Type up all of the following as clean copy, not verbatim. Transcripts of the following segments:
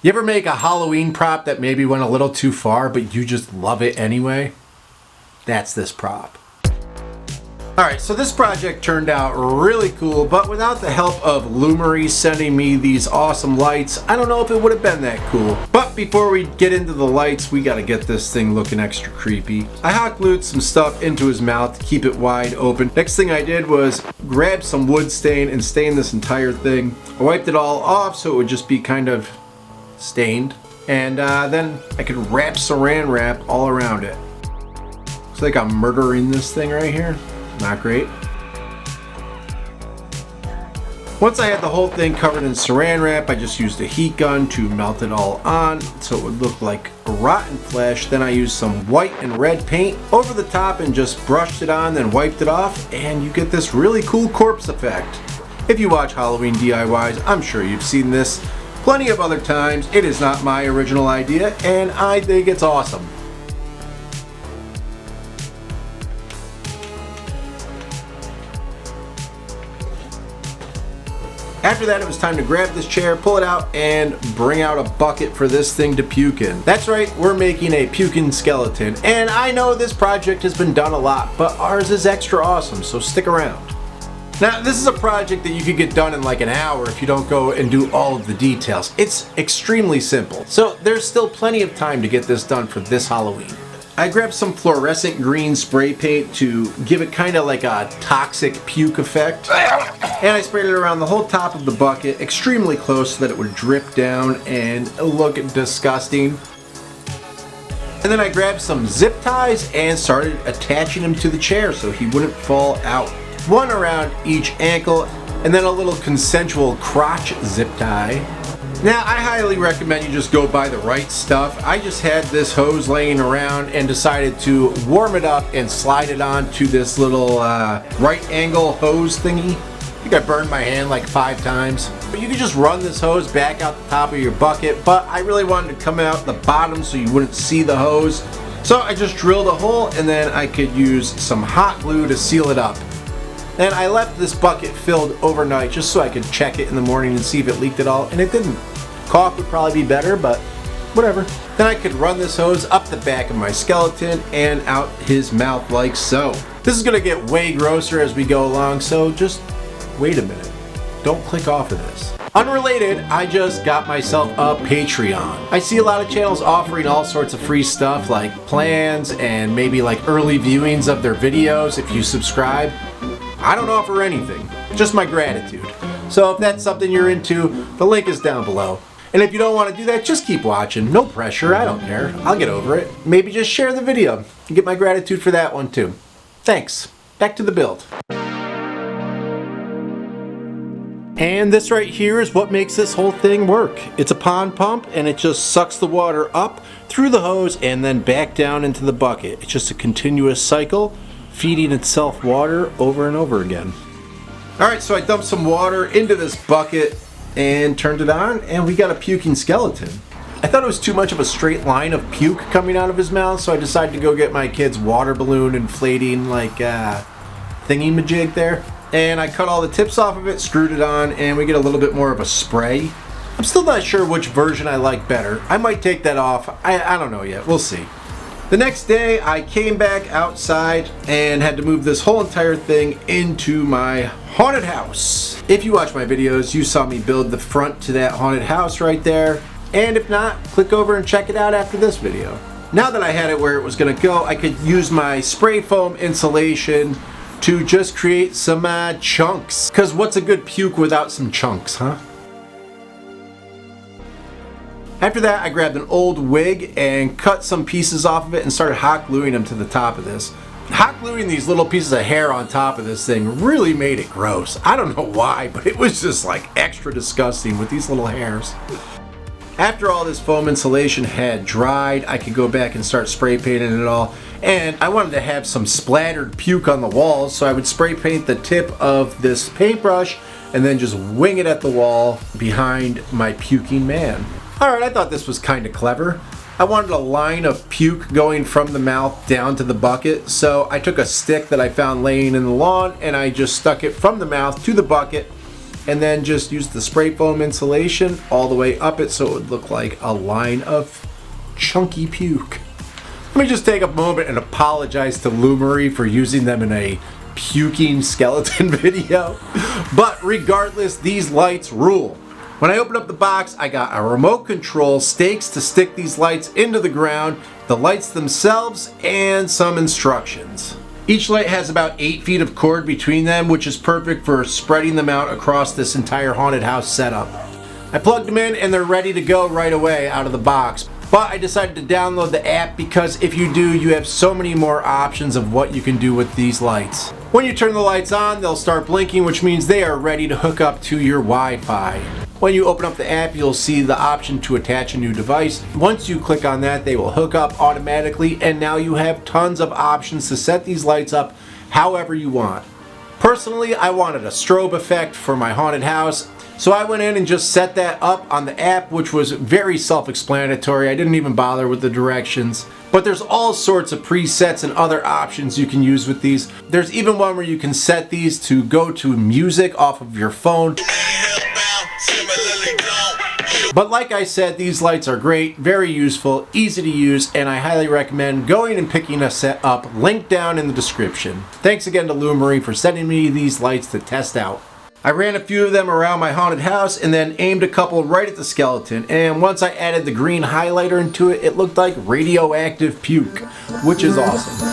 You ever make a Halloween prop that maybe went a little too far, but you just love it anyway? That's this prop. Alright, so this project turned out really cool, but without the help of Lumery sending me these awesome lights, I don't know if it would have been that cool. But before we get into the lights, we gotta get this thing looking extra creepy. I hot glued some stuff into his mouth to keep it wide open. Next thing I did was grab some wood stain and stain this entire thing. I wiped it all off so it would just be kind of stained. And then I could wrap saran wrap all around it. Looks like I'm murdering this thing right here. Not great. Once I had the whole thing covered in saran wrap, I just used a heat gun to melt it all on so it would look like rotten flesh. Then I used some white and red paint over the top and just brushed it on, then wiped it off, and you get this really cool corpse effect. If you watch Halloween DIYs, I'm sure you've seen this plenty of other times. It is not my original idea, and I think it's awesome. After that, it was time to grab this chair, pull it out, and bring out a bucket for this thing to puke in. That's right, we're making a puking skeleton. And I know this project has been done a lot, but ours is extra awesome, so stick around. Now, this is a project that you could get done in like an hour if you don't go and do all of the details. It's extremely simple, so there's still plenty of time to get this done for this Halloween. I grabbed some fluorescent green spray paint to give it kind of like a toxic puke effect. And I sprayed it around the whole top of the bucket, extremely close so that it would drip down and look disgusting. And then I grabbed some zip ties and started attaching them to the chair so he wouldn't fall out. One around each ankle, and then a little consensual crotch zip tie. Now, I highly recommend you just go buy the right stuff. I just had this hose laying around and decided to warm it up and slide it onto this little right angle hose thingy. I think I burned my hand like 5 times. But you could just run this hose back out the top of your bucket, but I really wanted to come out the bottom so you wouldn't see the hose. So I just drilled a hole and then I could use some hot glue to seal it up. And I left this bucket filled overnight just so I could check it in the morning and see if it leaked at all, and it didn't. Caulk would probably be better, but whatever. Then I could run this hose up the back of my skeleton and out his mouth like so. This is gonna get way grosser as we go along, so just wait a minute. Don't click off of this. Unrelated, I just got myself a Patreon. I see a lot of channels offering all sorts of free stuff like plans and maybe like early viewings of their videos if you subscribe. I don't offer anything, just my gratitude. So if that's something you're into, the link is down below. And if you don't want to do that, just keep watching. No pressure, I don't care. I'll get over it. Maybe just share the video and get my gratitude for that one too. Thanks. Back to the build. And this right here is what makes this whole thing work. It's a pond pump and it just sucks the water up through the hose and then back down into the bucket. It's just a continuous cycle, feeding itself water over and over again. Alright, so I dumped some water into this bucket and turned it on, and we got a puking skeleton. I thought it was too much of a straight line of puke coming out of his mouth, so I decided to go get my kid's water balloon inflating like thingy-majig there. And I cut all the tips off of it, screwed it on, and we get a little bit more of a spray. I'm still not sure which version I like better. I might take that off. I don't know yet. We'll see. The next day, I came back outside and had to move this whole entire thing into my haunted house. If you watch my videos, you saw me build the front to that haunted house right there. And if not, click over and check it out after this video. Now that I had it where it was gonna go, I could use my spray foam insulation to just create some chunks. Cause what's a good puke without some chunks, huh? After that, I grabbed an old wig and cut some pieces off of it and started hot gluing them to the top of this. Hot gluing these little pieces of hair on top of this thing really made it gross. I don't know why, but it was just like extra disgusting with these little hairs. After all this foam insulation had dried, I could go back and start spray painting it all. And I wanted to have some splattered puke on the walls, so I would spray paint the tip of this paintbrush and then just wing it at the wall behind my puking man. Alright, I thought this was kind of clever. I wanted a line of puke going from the mouth down to the bucket, so I took a stick that I found laying in the lawn and I just stuck it from the mouth to the bucket and then just use the spray foam insulation all the way up it so it would look like a line of chunky puke. Let me just take a moment and apologize to Lumery for using them in a puking skeleton video. But regardless, these lights rule. When I opened up the box, I got a remote control, stakes to stick these lights into the ground, the lights themselves, and some instructions. Each light has about 8 feet of cord between them, which is perfect for spreading them out across this entire haunted house setup. I plugged them in and they're ready to go right away out of the box. But I decided to download the app because if you do, you have so many more options of what you can do with these lights. When you turn the lights on, they'll start blinking, which means they are ready to hook up to your Wi-Fi. When you open up the app, you'll see the option to attach a new device. Once you click on that, they will hook up automatically, and now you have tons of options to set these lights up however you want. Personally, I wanted a strobe effect for my haunted house, so I went in and just set that up on the app, which was very self-explanatory. I didn't even bother with the directions. But there's all sorts of presets and other options you can use with these. There's even one where you can set these to go to music off of your phone. But like I said, these lights are great, very useful, easy to use, and I highly recommend going and picking a set up, link down in the description. Thanks again to Lumery for sending me these lights to test out. I ran a few of them around my haunted house and then aimed a couple right at the skeleton, and once I added the green highlighter into it, it looked like radioactive puke, which is awesome.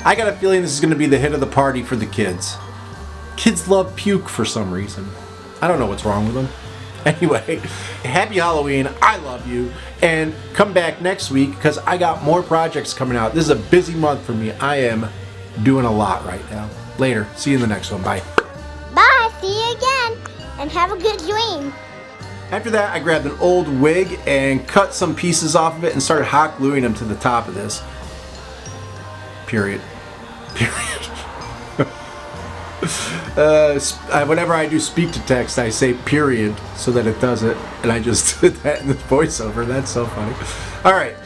I got a feeling this is going to be the hit of the party for the kids. Kids love puke for some reason. I don't know what's wrong with them. Anyway, happy Halloween. I love you. And come back next week because I got more projects coming out. This is a busy month for me. I am doing a lot right now. Later. See you in the next one. Bye. Bye. See you again. And have a good dream. After that, I grabbed an old wig and cut some pieces off of it and started hot gluing them to the top of this. Period. Whenever I do speak to text, I say period so that it does it, and I just did that in the voiceover. That's so funny. All right.